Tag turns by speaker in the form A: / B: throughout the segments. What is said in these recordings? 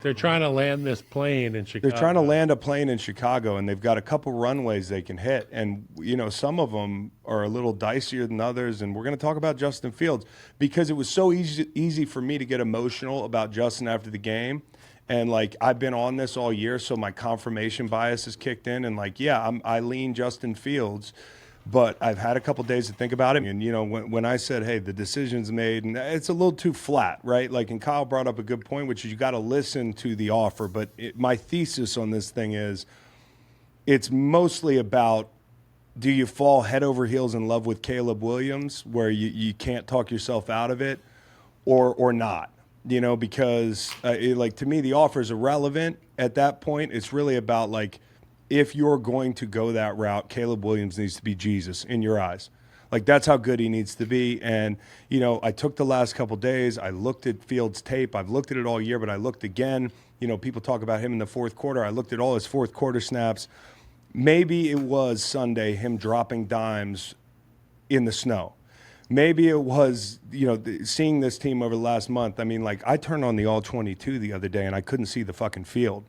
A: They're trying to land this plane in Chicago.
B: They're trying to land a plane in Chicago, and they've got a couple runways they can hit. And, some of them are a little dicier than others. And we're going to talk about Justin Fields because it was so easy for me to get emotional about Justin after the game. And, I've been on this all year, so my confirmation bias has kicked in. And, I lean Justin Fields. But I've had a couple days to think about it. And, when I said, hey, the decision's made, and it's a little too flat, right? And Kyle brought up a good point, which is you got to listen to the offer. But my thesis on this thing is it's mostly about, do you fall head over heels in love with Caleb Williams where you can't talk yourself out of it or not? Because to me, the offer is irrelevant at that point. It's really about if you're going to go that route, Caleb Williams needs to be Jesus in your eyes. That's how good he needs to be. And, I took the last couple days. I looked at Fields' tape. I've looked at it all year, but I looked again. People talk about him in the fourth quarter. I looked at all his fourth quarter snaps. Maybe it was Sunday, him dropping dimes in the snow. Maybe it was, seeing this team over the last month. I turned on the All-22 the other day, and I couldn't see the fucking field.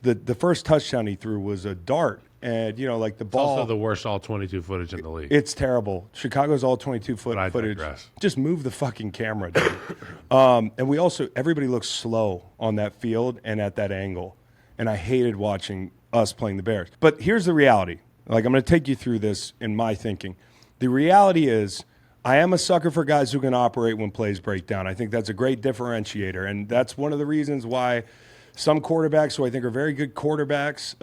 B: The first touchdown he threw was a dart, and the ball. It's
A: also the worst all-22 footage in the league.
B: It's terrible. Chicago's all-22 footage. Just move the fucking camera, dude. And everybody looks slow on that field and at that angle, and I hated watching us playing the Bears. But here's the reality. I'm going to take you through this in my thinking. The reality is, I am a sucker for guys who can operate when plays break down. I think that's a great differentiator, and that's one of the reasons why some quarterbacks who I think are very good quarterbacks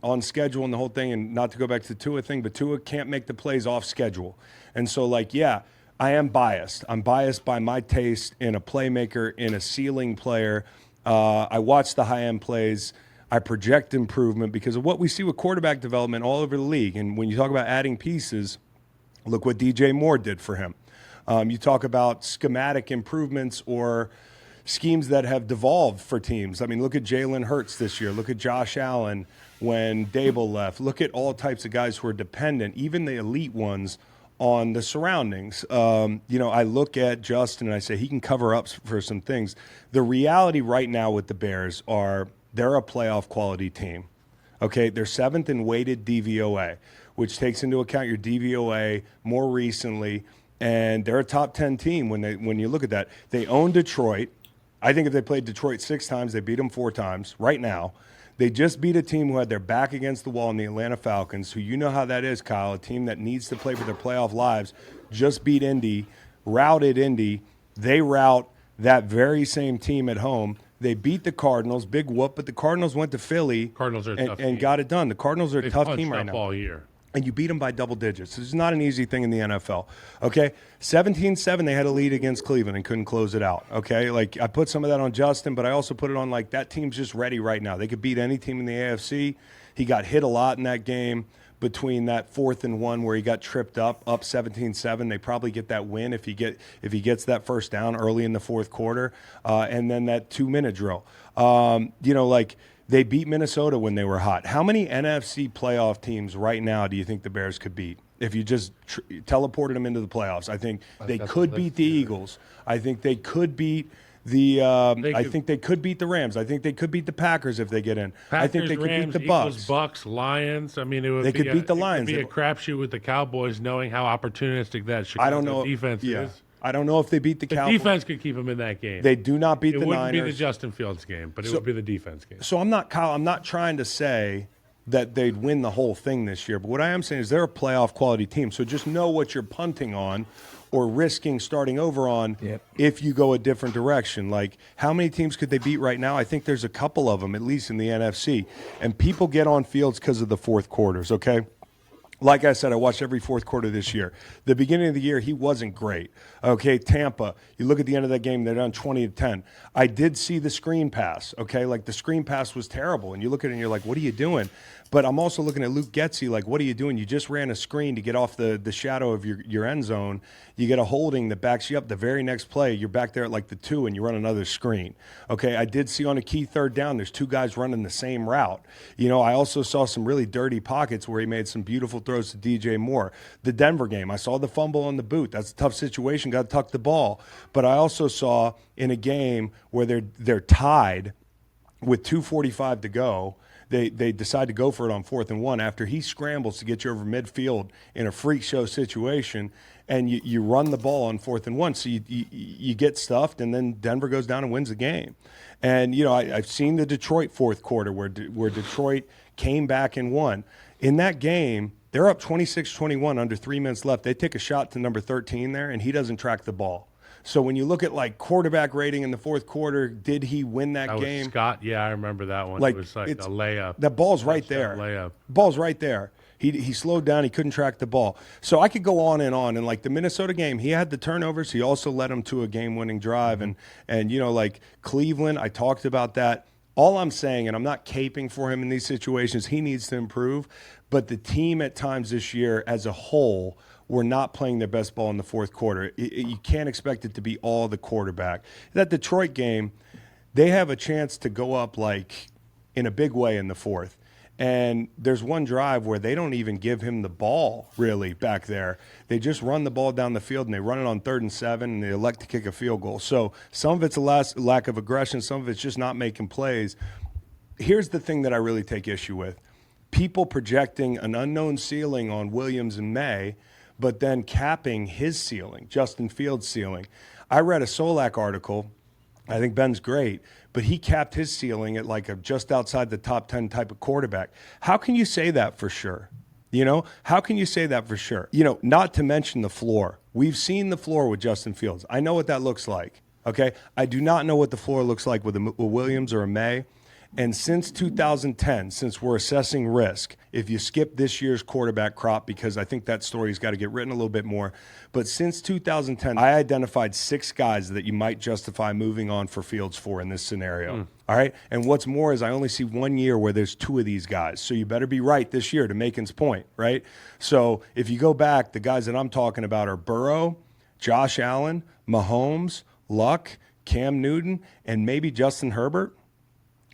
B: on schedule and the whole thing, and not to go back to the Tua thing, but Tua can't make the plays off schedule. And so, I am biased. I'm biased by my taste in a playmaker, in a ceiling player. I watch the high-end plays. I project improvement because of what we see with quarterback development all over the league. And when you talk about adding pieces, look what DJ Moore did for him. You talk about schematic improvements or schemes that have devolved for teams. Look at Jalen Hurts this year. Look at Josh Allen when Dable left. Look at all types of guys who are dependent, even the elite ones, on the surroundings. I look at Justin and I say he can cover up for some things. The reality right now with the Bears are they're a playoff quality team. Okay, they're seventh in weighted DVOA, which takes into account your DVOA more recently, and they're a top 10 team when you look at that. They own Detroit. I think if they played Detroit 6 times, they beat them 4 times right now. They just beat a team who had their back against the wall in the Atlanta Falcons, who you know how that is, Kyle, a team that needs to play for their playoff lives, just beat Indy, routed Indy. They rout that very same team at home. They beat the Cardinals, big whoop, but the Cardinals went to Philly and got it done. The Cardinals are a tough team right now.
A: All year.
B: And you beat them by double digits. This is not an easy thing in the NFL. Okay, 17-7, they had a lead against Cleveland and couldn't close it out. Okay, I put some of that on Justin, but I also put it on that team's just ready right now. They could beat any team in the AFC. He got hit a lot in that game between that 4th and 1 where he got tripped up 17-7. They probably get that win if he gets that first down early in the fourth quarter, and then that 2-minute drill. They beat Minnesota when they were hot. How many NFC playoff teams right now do you think the Bears could beat if you just teleported them into the playoffs? I think they could beat the Eagles. I think they could beat I think they could beat the Rams. I think they could beat the Packers if they get in. I think they could
A: Rams,
B: beat the Bucks.
A: Eagles, Bucks, Lions. They
B: could beat the Lions.
A: It would be a crapshoot with the Cowboys, knowing how opportunistic that Chicago defense is.
B: I don't know if they beat the Cowboys.
A: The defense could keep them in that game.
B: They do not beat the Niners. It
A: wouldn't be the Justin Fields game, but it would be the defense game.
B: So I'm not trying to say that they'd win the whole thing this year, but what I am saying is they're a playoff quality team. So just know what you're punting on or risking starting over on if you go a different direction. How many teams could they beat right now? I think there's a couple of them, at least in the NFC. And people get on Fields because of the fourth quarters, okay? Like I said, I watched every fourth quarter this year. The beginning of the year, he wasn't great. Okay, Tampa, you look at the end of that game, they're down 20-10. I did see the screen pass, okay? The screen pass was terrible. And you look at it and you're like, what are you doing? But I'm also looking at Luke Getsy, what are you doing? You just ran a screen to get off the shadow of your end zone. You get a holding that backs you up. The very next play, you're back there at the 2 and you run another screen. Okay, I did see on a key third down, there's 2 guys running the same route. I also saw some really dirty pockets where he made some beautiful throws to DJ Moore. The Denver game, I saw the fumble on the boot. That's a tough situation, got to tuck the ball. But I also saw in a game where they're tied, with 2:45 to go. They decide to go for it on 4th and 1 after he scrambles to get you over midfield in a freak show situation, and you run the ball on 4th and 1. So you get stuffed, and then Denver goes down and wins the game. And, I've seen the Detroit fourth quarter where Detroit came back and won. In that game, they're up 26-21 under 3 minutes left. They take a shot to number 13 there, and he doesn't track the ball. So when you look at quarterback rating in the fourth quarter, did he win that game?
A: Was Scott, yeah, I remember that one. It was a layup.
B: That ball's right there.
A: Layup.
B: Ball's right there. He slowed down. He couldn't track the ball. So I could go on. And the Minnesota game, he had the turnovers. He also led them to a game-winning drive. And Cleveland, I talked about that. All I'm saying, and I'm not caping for him in these situations, he needs to improve. But the team at times this year as a whole were not playing their best ball in the fourth quarter. You can't expect it to be all the quarterback. That Detroit game, they have a chance to go up in a big way in the fourth. And there's one drive where they don't even give him the ball really back there. They just run the ball down the field, and they run it on 3rd and 7, and they elect to kick a field goal. So some of it's a lack of aggression. Some of it's just not making plays. Here's the thing that I really take issue with. People projecting an unknown ceiling on Williams and May, but then capping his ceiling, Justin Fields' ceiling. I read a Solak article. I think Ben's great, but he capped his ceiling at a just outside the top 10 type of quarterback. How can you say that for sure? How can you say that for sure? Not to mention the floor. We've seen the floor with Justin Fields. I know what that looks like, okay? I do not know what the floor looks like with a Williams or a May. And since 2010, since we're assessing risk, if you skip this year's quarterback crop, because I think that story's got to get written a little bit more, but since 2010, I identified 6 guys that you might justify moving on for Fields for in this scenario. All right? And what's more is I only see 1 year where there's 2 of these guys. So you better be right this year, to Macon's point, right? So if you go back, the guys that I'm talking about are Burrow, Josh Allen, Mahomes, Luck, Cam Newton, and maybe Justin Herbert.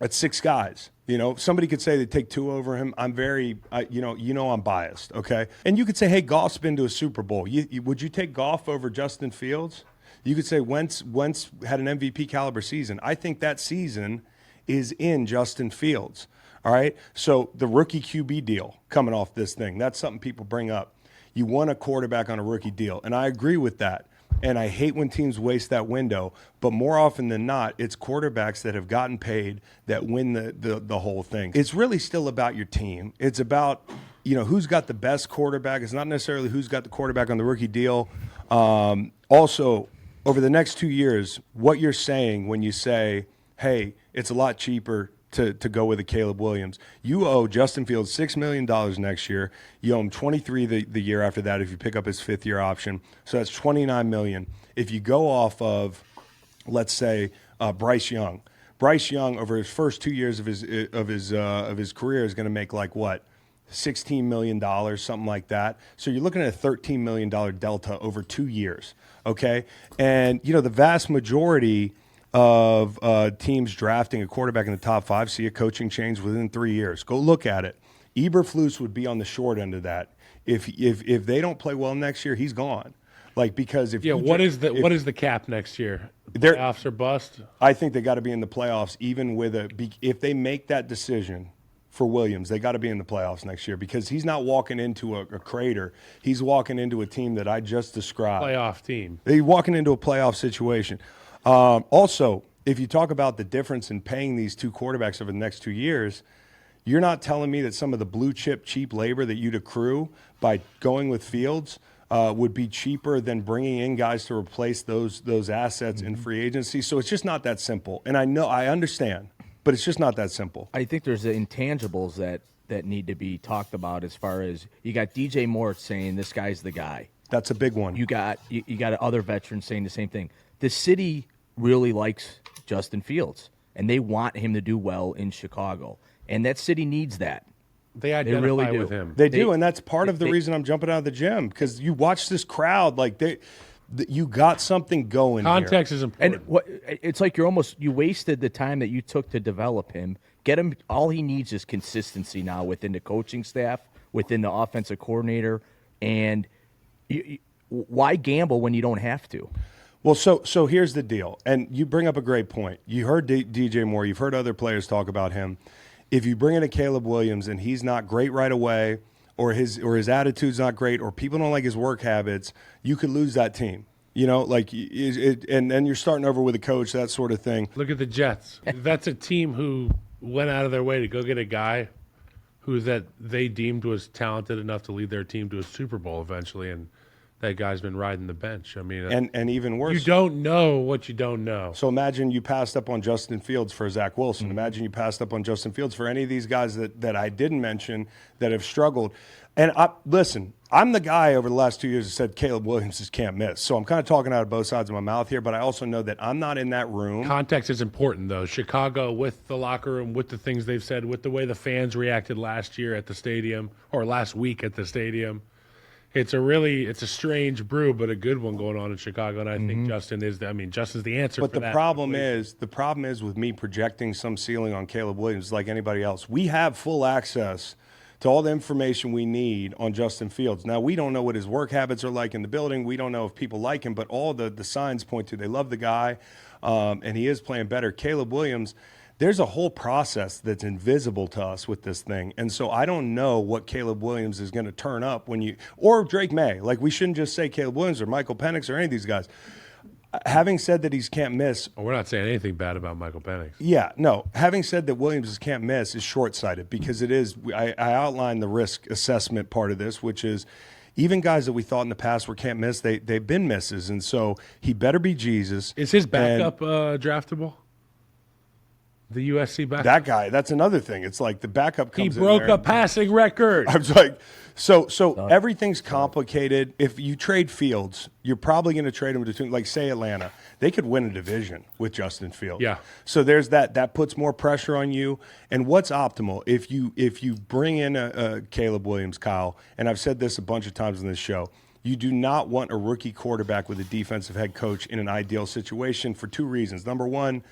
B: That's 6 guys. Somebody could say they take 2 over him. I'm very, I'm biased, okay? And you could say, hey, Goff's been to a Super Bowl. Would you take Goff over Justin Fields? You could say Wentz had an MVP caliber season. I think that season is in Justin Fields, all right? So the rookie QB deal coming off this thing, that's something people bring up. You want a quarterback on a rookie deal, and I agree with that. And I hate when teams waste that window. But more often than not, it's quarterbacks that have gotten paid that win the whole thing. It's really still about your team. It's about, who's got the best quarterback. It's not necessarily who's got the quarterback on the rookie deal. Also, over the next 2 years, what you're saying when you say, hey, it's a lot cheaper to go with a Caleb Williams. You owe Justin Fields $6 million next year. You owe him $23 the year after that if you pick up his 5th-year option. So that's $29 million. If you go off of, let's say, Bryce Young. Bryce Young over his first 2 years of his career is going to make $16 million, something like that. So you're looking at a $13 million delta over 2 years. Okay, and the vast majority of teams drafting a quarterback in the top 5 see a coaching change within 3 years. Go look at it. Eberflus would be on the short end of that. If they don't play well next year, he's gone. Because
A: what is the cap next year? Playoffs or bust?
B: I think they got to be in the playoffs, even with if they make that decision for Williams, they got to be in the playoffs next year because he's not walking into a crater. He's walking into a team that I just described.
A: Playoff team.
B: He's walking into a playoff situation. Also, if you talk about the difference in paying these 2 quarterbacks over the next 2 years, you're not telling me that some of the blue chip cheap labor that you'd accrue by going with Fields would be cheaper than bringing in guys to replace those assets in free agency. So it's just not that simple. And I understand, but it's just not that simple.
C: I think there's the intangibles that need to be talked about as far as you got DJ Moore saying this guy's the guy.
B: That's a big one.
C: You got other veterans saying the same thing. The city really likes Justin Fields, and they want him to do well in Chicago. And that city needs that.
A: They identify
C: really do.
A: with him.
B: They do, and that's part of the reason I'm jumping out of the gym, because you watch this crowd, you got something going.
A: Context is important.
C: And it's like you wasted the time that you took to develop him. Get him. All he needs is consistency now within the coaching staff, within the offensive coordinator, and why gamble when you don't have to?
B: Well, so here's the deal, and you bring up a great point. You heard DJ Moore. You've heard other players talk about him. If you bring in a Caleb Williams and he's not great right away, or his attitude's not great, or people don't like his work habits, you could lose that team. You know, like, and then you're starting over with a coach, that sort of thing.
A: Look at the Jets. That's a team who went out of their way to go get a guy who that they deemed was talented enough to lead their team to a Super Bowl eventually, and that guy's been riding the bench. I mean,
B: and even worse,
A: you don't know what you don't know.
B: So imagine you passed up on Justin Fields for Zach Wilson. Imagine you passed up on Justin Fields for any of these guys that I didn't mention that have struggled. And listen, I'm the guy over the last 2 years that said Caleb Williams just can't miss. So I'm kind of talking out of both sides of my mouth here, but I also know that I'm not in that room.
A: Context is important, though. Chicago, with the locker room, with the things they've said, with the way the fans reacted last year at the stadium, or last week at the stadium. It's a strange brew, but a good one going on in Chicago, and I think Justin's the answer.
B: But
A: for that.
B: The problem is with me projecting some ceiling on Caleb Williams, like anybody else. We have full access to all the information we need on Justin Fields. Now, we don't know what his work habits are like in the building. We don't know if people like him, but all the signs point to they love the guy, and he is playing better. Caleb Williams, there's a whole process that's invisible to us with this thing. And so I don't know what Caleb Williams is going to turn up or Drake May. Like, we shouldn't just say Caleb Williams or Michael Penix or any of these guys. Having said that he's can't miss.
A: Well, we're not saying anything bad about Michael Penix.
B: Yeah, no. Having said that Williams can't miss is short-sighted because it is. I outlined the risk assessment part of this, which is even guys that we thought in the past were can't miss, they've been misses. And so he better be Jesus.
A: Is his backup draftable? The USC backup?
B: That guy, that's another thing. It's like the backup comes in
A: He broke
B: there
A: a passing record.
B: I was like, so everything's complicated. If you trade Fields, you're probably going to trade him between, like, say, Atlanta. They could win a division with Justin Fields.
A: Yeah.
B: So there's that. That puts more pressure on you. And what's optimal? If you bring in a Caleb Williams, Kyle, and I've said this a bunch of times in this show, you do not want a rookie quarterback with a defensive head coach in an ideal situation for two reasons. Number one,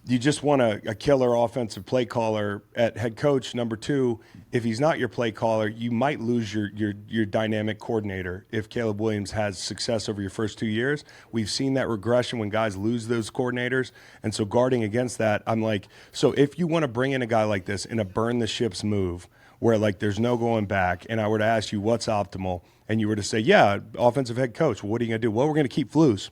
B: you just want a killer offensive play caller at head coach. Number two, if he's not your play caller, you might lose your dynamic coordinator if Caleb Williams has success over your first 2 years. We've seen that regression when guys lose those coordinators. And so guarding against that, I'm like, so if you want to bring in a guy like this in a burn the ships move where, like, there's no going back, and I were to ask you what's optimal, and you were to say, yeah, offensive head coach, what are you going to do? Well, we're going to keep Flus.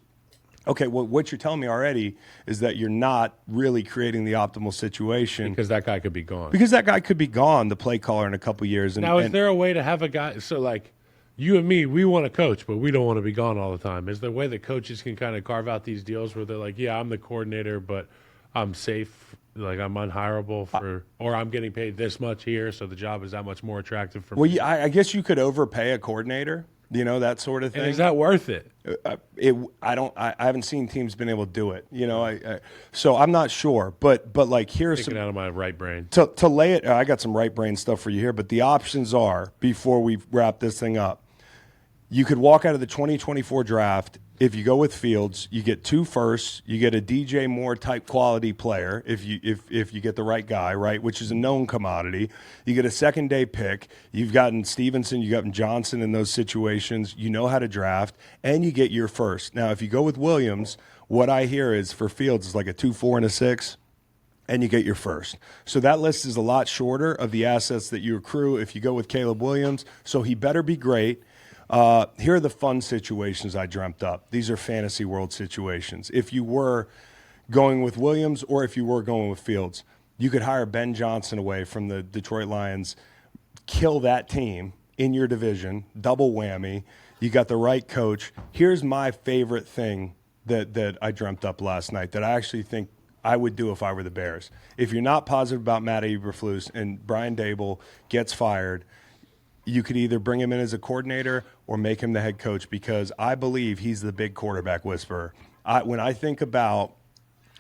B: Okay, well, what you're telling me already is that you're not really creating the optimal situation.
A: Because that guy could be gone.
B: Because that guy could be gone, the play caller, in a couple years.
A: Now, is there a way to have a guy – so, like, you and me, we want to coach, but we don't want to be gone all the time. Is there a way that coaches can kind of carve out these deals where they're like, yeah, I'm the coordinator, but I'm safe, like I'm unhireable or I'm getting paid this much here, so the job is that much more attractive for me?
B: Well, yeah, I guess you could overpay a coordinator. You know, that sort of thing.
A: And is that worth it?
B: I haven't seen teams been able to do it. You know, so I'm not sure. But like, here's
A: Taking out of my right brain
B: to lay it. I got some right brain stuff for you here. But the options are, before we wrap this thing up, you could walk out of the 2024 draft. If you go with Fields, you get 2 firsts. You get a DJ Moore type quality player if you get the right guy, right, which is a known commodity. You get a second-day pick. You've gotten Stevenson, you've gotten Johnson in those situations. You know how to draft, and you get your first. Now, if you go with Williams, what I hear is for Fields is like a 2, 4, and a 6. And you get your first. So that list is a lot shorter of the assets that you accrue if you go with Caleb Williams. So he better be great. Here are the fun situations I dreamt up. These are fantasy world situations. If you were going with Williams or if you were going with Fields, you could hire Ben Johnson away from the Detroit Lions, kill that team in your division, double whammy. You got the right coach. Here's my favorite thing that I dreamt up last night that I actually think I would do if I were the Bears. If you're not positive about Matt Eberflus and Brian Dable gets fired, you could either bring him in as a coordinator or make him the head coach, because I believe he's the big quarterback whisperer. When I think about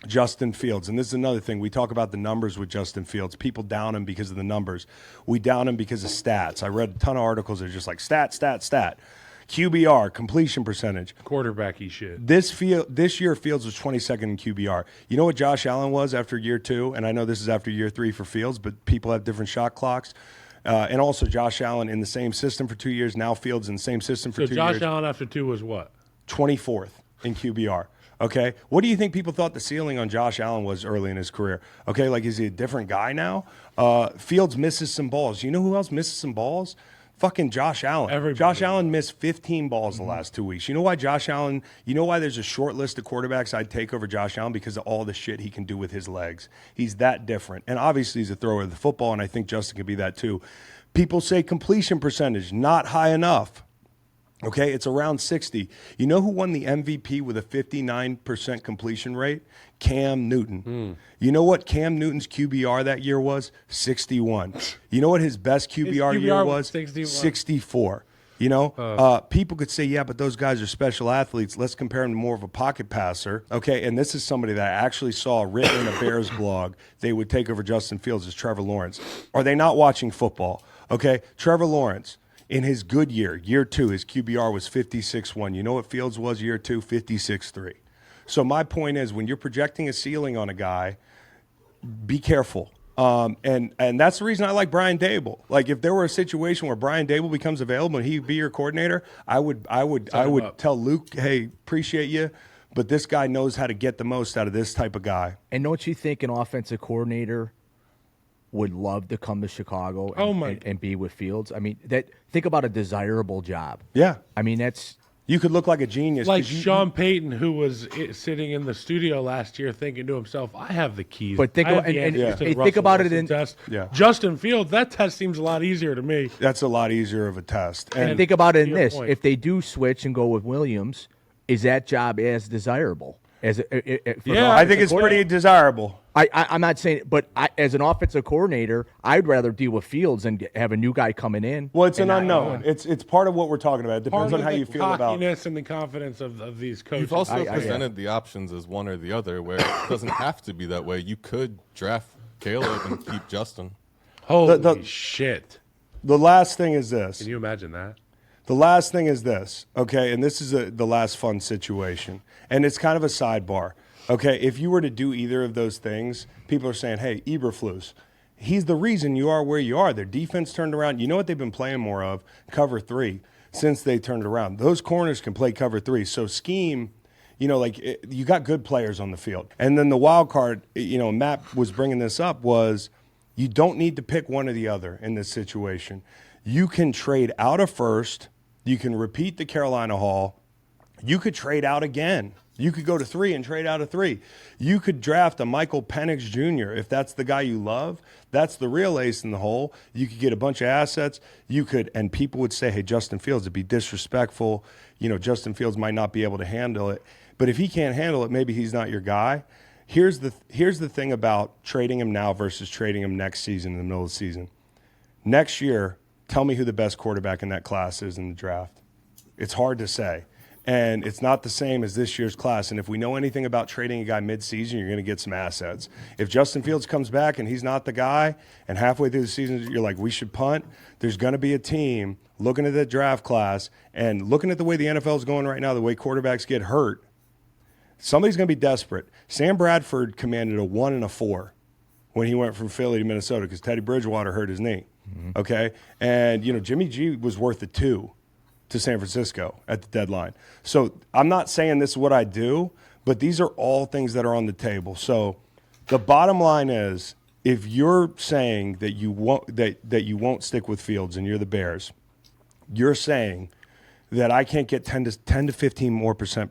B: Justin Fields, and this is another thing, we talk about the numbers with Justin Fields. People down him because of the numbers. We down him because of stats. I read a ton of articles that are just like stat. QBR, completion percentage.
A: Quarterbacky shit.
B: This year, Fields was 22nd in QBR. You know what Josh Allen was after year 2? And I know this is after year 3 for Fields, but people have different shot clocks. And also Josh Allen in the same system for 2 years. Now Fields in the same system for 2 years.
A: So Josh Allen after 2 was what?
B: 24th. in QBR. Okay, what do you think people thought the ceiling on Josh Allen was early in his career? Okay, like, is he a different guy now? Fields misses some balls. You know who else misses some balls? Fucking Josh Allen.
A: Everybody.
B: Josh Allen missed 15 balls the last 2 weeks. You know why Josh Allen, you know why there's a short list of quarterbacks I'd take over Josh Allen? Because of all the shit he can do with his legs. He's that different. And obviously he's a thrower of the football, and I think Justin could be that too. People say completion percentage, not high enough. Okay, it's around 60. You know who won the MVP with a 59% completion rate? Cam Newton. You know what Cam Newton's QBR that year was? 61. You know what his best QBR year was? 64. You know, people could say, yeah, but those guys are special athletes. Let's compare him to more of a pocket passer. Okay, and this is somebody that I actually saw written in a Bears blog. They would take over Justin Fields as Trevor Lawrence. Are they not watching football? Okay, Trevor Lawrence. In his good year, year 2, his QBR was 56.1. You know what Fields was year 2? 56.3. So my point is, when you're projecting a ceiling on a guy, be careful. And that's the reason I like Brian Dable. Like, if there were a situation where Brian Dable becomes available and he'd be your coordinator, I would tell Luke, hey, appreciate you, but this guy knows how to get the most out of this type of guy.
C: And don't you think an offensive coordinator would love to come to Chicago and be with Fields? I mean, think about a desirable job.
B: Yeah.
C: I mean, that's...
B: You could look like a genius.
A: Like Sean Payton, who was sitting in the studio last year thinking to himself, I have the keys.
C: But think about it in...
A: Test.
B: Yeah.
A: Justin Fields, that test seems a lot easier to me.
B: That's a lot easier of a test.
C: And think about it in this. Point. If they do switch and go with Williams, is that job as desirable?
B: I think it's pretty desirable.
C: I'm not saying, but as an offensive coordinator, I'd rather deal with Fields and have a new guy coming in.
B: Well, it's an unknown. It's part of what we're talking about. It depends on how you feel about
A: the cockiness and the confidence of these coaches.
D: You've also presented the options as one or the other, where it doesn't have to be that way. You could draft Caleb and keep Justin.
A: Holy shit!
B: The last thing is this.
A: Can you imagine that?
B: The last thing is this, okay, and this is the last fun situation, and it's kind of a sidebar, okay? If you were to do either of those things, people are saying, hey, Eberflus, he's the reason you are where you are. Their defense turned around. You know what they've been playing more of? Cover 3 since they turned it around. Those corners can play cover 3. So scheme, you know, like you got good players on the field. And then the wild card, you know, Matt was bringing this up, was you don't need to pick one or the other in this situation. You can trade out a first. You can repeat the Carolina Haul. You could trade out again. You could go to 3 and trade out of 3. You could draft a Michael Penix Jr. if that's the guy you love. That's the real ace in the hole. You could get a bunch of assets. You could, and people would say, hey, Justin Fields, it'd be disrespectful. You know, Justin Fields might not be able to handle it. But if he can't handle it, maybe he's not your guy. Here's the thing about trading him now versus trading him next season in the middle of the season. Next year, tell me who the best quarterback in that class is in the draft. It's hard to say. And it's not the same as this year's class. And if we know anything about trading a guy mid-season, you're going to get some assets. If Justin Fields comes back and he's not the guy, and halfway through the season you're like, we should punt, there's going to be a team looking at the draft class and looking at the way the NFL is going right now, the way quarterbacks get hurt. Somebody's going to be desperate. Sam Bradford commanded a 1 and a 4 when he went from Philly to Minnesota because Teddy Bridgewater hurt his knee. Okay? And, you know, Jimmy G was worth a 2 to San Francisco at the deadline. So I'm not saying this is what I do, but these are all things that are on the table. So the bottom line is, if you're saying that you won't stick with Fields and you're the Bears, you're saying that I can't get 10 to 15 more percent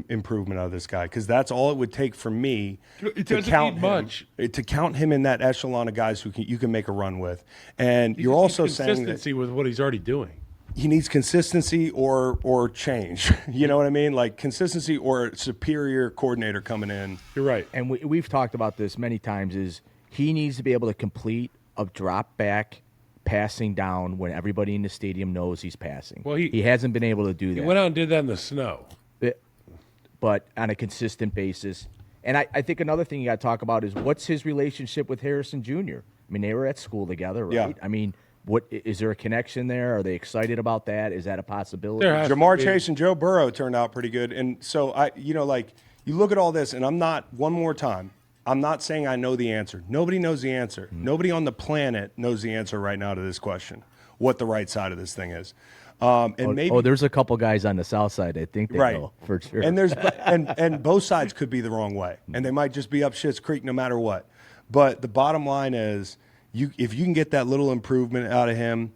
B: improvement out of this guy, because that's all it would take for me to count him in that echelon of guys who you can make a run with. And you're also saying that
A: consistency with what he's already doing.
B: He needs consistency or change. You know what I mean? Like consistency or a superior coordinator coming in.
A: You're right.
C: And we've talked about this many times, is he needs to be able to complete a drop back passing down when everybody in the stadium knows he's passing. Well, he hasn't been able to do that.
A: He went out and did that in the snow.
C: But on a consistent basis. And I think another thing you got to talk about is what's his relationship with Harrison Jr.? I mean, they were at school together, right?
B: Yeah.
C: I mean, what is there a connection there? Are they excited about that? Is that a possibility?
B: Jamar Chase and Joe Burrow turned out pretty good. And so, you look at all this, and I'm not saying I know the answer. Nobody knows the answer. Nobody on the planet knows the answer right now to this question, what the right side of this thing is.
C: There's a couple guys on the south side. I think they will for sure.
B: And there's and both sides could be the wrong way, and they might just be up shit's creek no matter what. But the bottom line is, if you can get that little improvement out of him,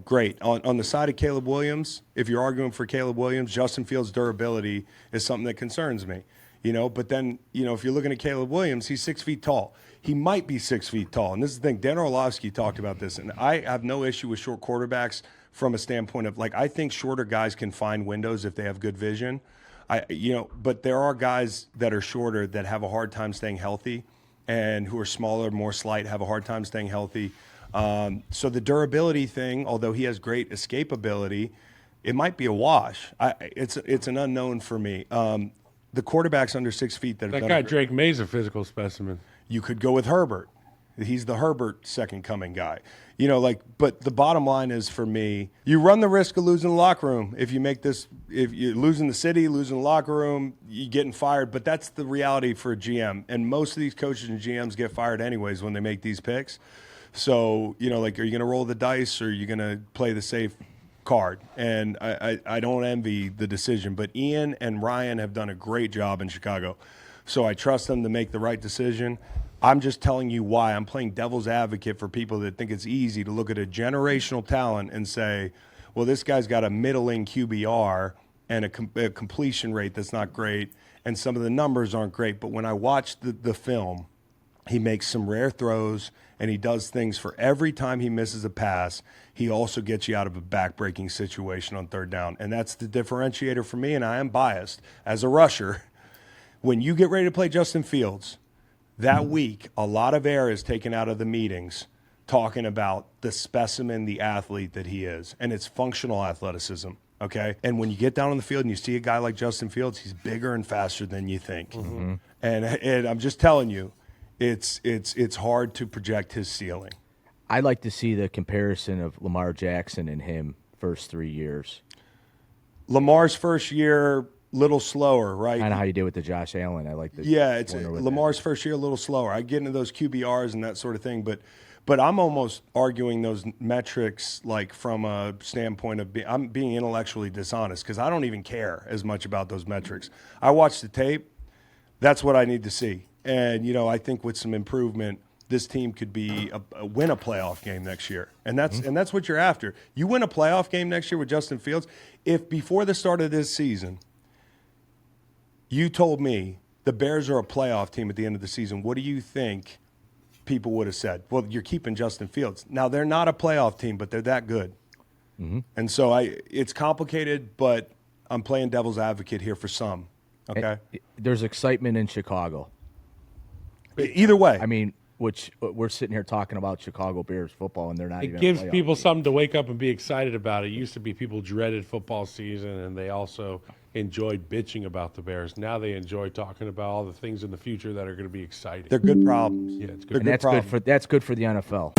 B: great. On the side of Caleb Williams, if you're arguing for Caleb Williams, Justin Fields' durability is something that concerns me. But then, if you're looking at Caleb Williams, he's 6 feet tall. He might be 6 feet tall. And this is the thing, Dan Orlovsky talked about this, and I have no issue with short quarterbacks from a standpoint of, I think shorter guys can find windows if they have good vision. But there are guys that are shorter that have a hard time staying healthy, and who are smaller, more slight, have a hard time staying healthy. So the durability thing, although he has great escapability, it might be a wash. It's an unknown for me. The quarterbacks under 6 feet that
A: guy Drake May's a physical specimen.
B: You could go with Herbert. He's the Herbert second coming guy. But the bottom line is, for me, you run the risk of losing the locker room. If you're losing the city, losing the locker room, you're getting fired. But that's the reality for a GM. And most of these coaches and GMs get fired anyways when they make these picks. So, are you going to roll the dice, or are you going to play the safe card? And I don't envy the decision. But Ian and Ryan have done a great job in Chicago. So I trust them to make the right decision. I'm just telling you why. I'm playing devil's advocate for people that think it's easy to look at a generational talent and say, well, this guy's got a middling QBR and a completion rate that's not great, and some of the numbers aren't great. But when I watch the film, he makes some rare throws, and he does things for every time he misses a pass. He also gets you out of a back-breaking situation on third down. And that's the differentiator for me, and I am biased as a rusher. When you get ready to play Justin Fields, that week, a lot of air is taken out of the meetings talking about the specimen, the athlete that he is. And it's functional athleticism, okay? And when you get down on the field and you see a guy like Justin Fields, he's bigger and faster than you think. Mm-hmm. And I'm just telling you, it's hard to project his ceiling.
C: I like to see the comparison of Lamar Jackson and him first 3 years.
B: Lamar's first year, little slower, right?
C: Kind of how you did with the Josh Allen. I like the
B: Lamar's first year a little slower. I get into those QBRs and that sort of thing, but I'm almost arguing those metrics from a standpoint of I'm being intellectually dishonest, because I don't even care as much about those metrics. I watch the tape. That's what I need to see. And I think with some improvement, this team could win a playoff game next year, and that's what you're after. You win a playoff game next year with Justin Fields. If before the start of this season, you told me the Bears are a playoff team at the end of the season, what do you think people would have said? Well, you're keeping Justin Fields. Now, they're not a playoff team, but they're that good. Mm-hmm. And so it's complicated, but I'm playing devil's advocate here for some. Okay?
C: There's excitement in Chicago.
B: Either way.
C: I mean, which we're sitting here talking about Chicago Bears football, and they're not even.
A: It gives people something to wake up and be excited about. It used to be people dreaded football season, and they also enjoyed bitching about the Bears. Now they enjoy talking about all the things in the future that are going to be exciting.
B: They're good problems.
A: Yeah, it's good.
C: And that's good for the NFL.